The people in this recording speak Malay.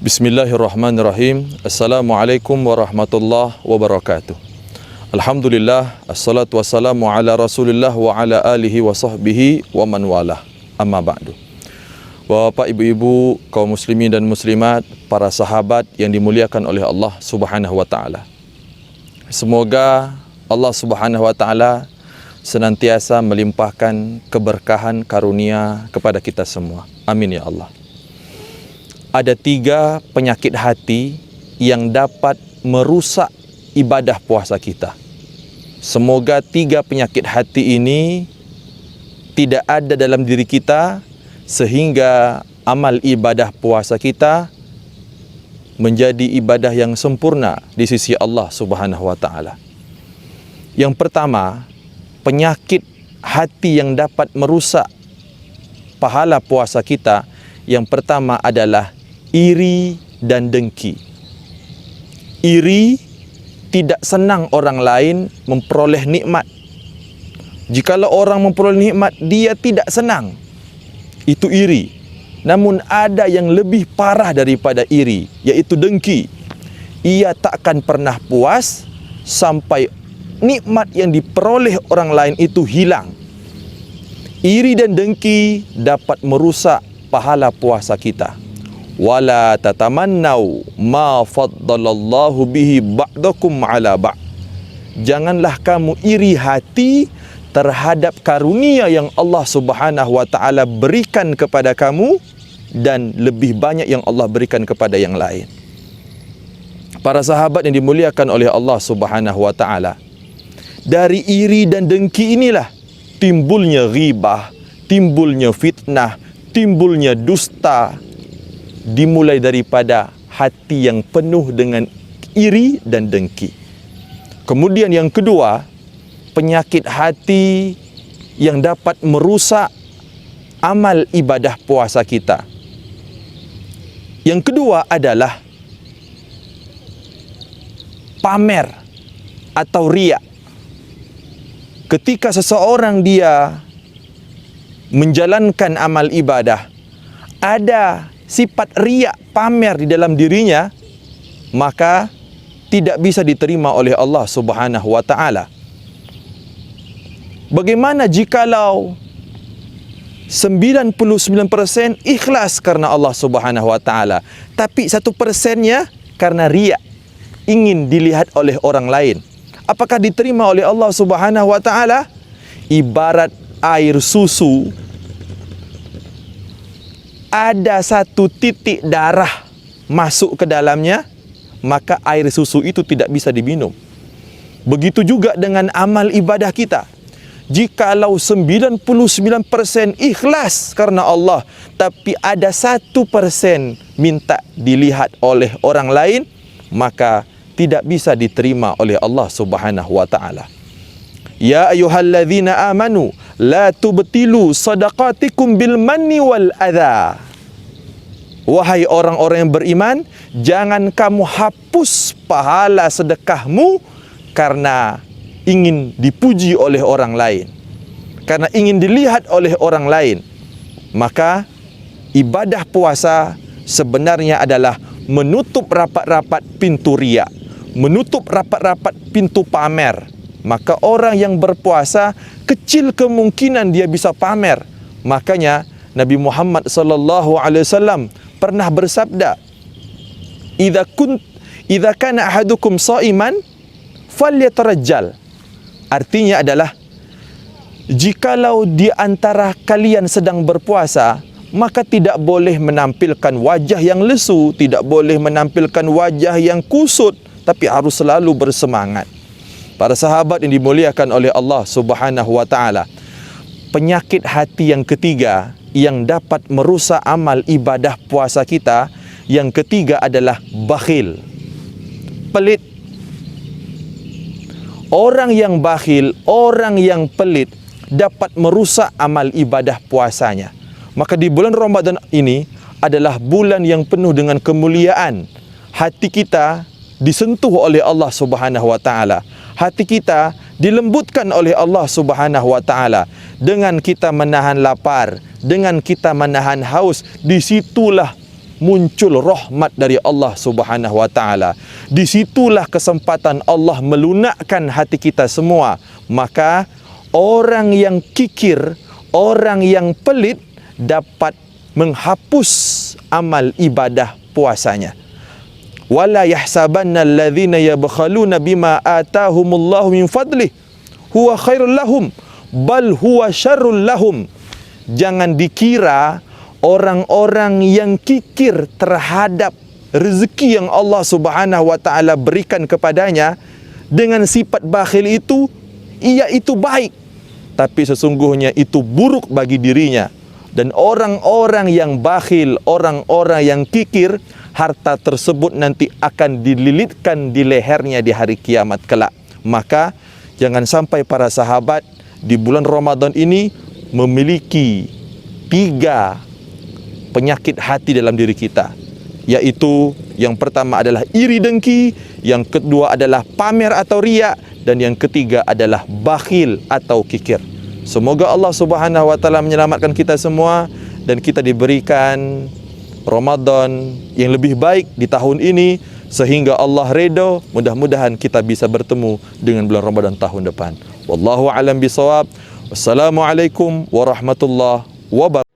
Bismillahirrahmanirrahim. Assalamualaikum warahmatullahi wabarakatuh. Alhamdulillah, assalatu wassalamu ala rasulillah wa ala alihi wa sahbihi wa man walah. Amma ba'du. Bapak, ibu-ibu, kaum muslimin dan muslimat, para sahabat yang dimuliakan oleh Allah Subhanahu wa taala. Semoga Allah Subhanahu wa taala senantiasa melimpahkan keberkahan karunia kepada kita semua. Amin ya Allah. Ada 3 penyakit hati yang dapat merusak ibadah puasa kita. Semoga 3 penyakit hati ini tidak ada dalam diri kita sehingga amal ibadah puasa kita menjadi ibadah yang sempurna di sisi Allah Subhanahu wa taala. Yang pertama, penyakit hati yang dapat merusak pahala puasa kita, yang pertama adalah iri dan dengki. Iri, tidak senang orang lain memperoleh nikmat. Jikalau orang memperoleh nikmat, dia tidak senang. Itu iri. Namun ada yang lebih parah daripada iri, yaitu dengki. Ia tak akan pernah puas sampai nikmat yang diperoleh orang lain itu hilang. Iri dan dengki dapat merusak pahala puasa kita. Wala tatamannau ma faddalallahu bihi ba'dakum ala ba'. Janganlah kamu iri hati terhadap karunia yang Allah Subhanahu wa taala berikan kepada kamu dan lebih banyak yang Allah berikan kepada yang lain. Para sahabat yang dimuliakan oleh Allah Subhanahu wa taala, dari iri dan dengki inilah timbulnya ghibah, timbulnya fitnah, timbulnya dusta, dimulai daripada hati yang penuh dengan iri dan dengki. Kemudian yang kedua, penyakit hati yang dapat merusak amal ibadah puasa kita. Yang kedua adalah pamer atau riya. Ketika seseorang dia menjalankan amal ibadah, ada sifat riya, pamer di dalam dirinya, maka tidak bisa diterima oleh Allah Subhanahu wa taala. Bagaimana jikalau 99% ikhlas karena Allah Subhanahu wa taala, tapi 1%-nya karena riya, ingin dilihat oleh orang lain? Apakah diterima oleh Allah Subhanahu wa taala? Ibarat air susu, ada 1 titik darah masuk ke dalamnya, maka air susu itu tidak bisa diminum. Begitu juga dengan amal ibadah kita. Jikalau 99% ikhlas karena Allah, tapi ada 1% minta dilihat oleh orang lain, maka tidak bisa diterima oleh Allah Subhanahu wa taala. Ya ayyuhalladzina amanu la tubtilu sadaqatikum bil manni wal adha. Wahai orang-orang yang beriman, jangan kamu hapus pahala sedekahmu karena ingin dipuji oleh orang lain, karena ingin dilihat oleh orang lain. Maka ibadah puasa sebenarnya adalah menutup rapat-rapat pintu riya, menutup rapat-rapat pintu pamer. Maka orang yang berpuasa kecil kemungkinan dia bisa pamer. Makanya Nabi Muhammad sallallahu alaihi wasallam pernah bersabda, "Idza kana ahadukum sha'iman falyatarajjal." Artinya adalah, jikalau di antara kalian sedang berpuasa, maka tidak boleh menampilkan wajah yang lesu, tidak boleh menampilkan wajah yang kusut, tapi harus selalu bersemangat. Para sahabat yang dimuliakan oleh Allah Subhanahu wa taala, penyakit hati yang ketiga yang dapat merusak amal ibadah puasa kita, yang ketiga adalah bakhil, pelit. Orang yang bakhil, orang yang pelit dapat merusak amal ibadah puasanya. Maka di bulan Ramadan ini adalah bulan yang penuh dengan kemuliaan. Hati kita disentuh oleh Allah Subhanahu wa taala. Hati kita dilembutkan oleh Allah Subhanahu wa taala dengan kita menahan lapar, dengan kita menahan haus. Disitulah muncul rahmat dari Allah Subhanahu wa taala. Disitulah kesempatan Allah melunakkan hati kita semua. Maka orang yang kikir, orang yang pelit dapat menghapus amal ibadah puasanya. Wala yahsabanna alladhina yabkhaluna bima atahumullahu min fadlih huwa khairul lahum bal huwa syarrul lahum. Jangan dikira orang-orang yang kikir terhadap rezeki yang Allah Subhanahu wa taala berikan kepadanya dengan sifat bakhil itu, ia itu baik, tapi sesungguhnya itu buruk bagi dirinya. Dan orang-orang yang bakhil, orang-orang yang kikir, harta tersebut nanti akan dililitkan di lehernya di hari kiamat kelak. Maka jangan sampai para sahabat di bulan Ramadan ini memiliki 3 penyakit hati dalam diri kita, yaitu yang pertama adalah iri dengki, yang kedua adalah pamer atau riya, dan yang ketiga adalah bakhil atau kikir. Semoga Allah Subhanahu wa taala menyelamatkan kita semua dan kita diberikan Ramadan yang lebih baik di tahun ini sehingga Allah redha. Mudah-mudahan kita bisa bertemu dengan bulan Ramadan tahun depan. Wallahu a'lam bishawab. Wassalamualaikum warahmatullahi wabarakatuh.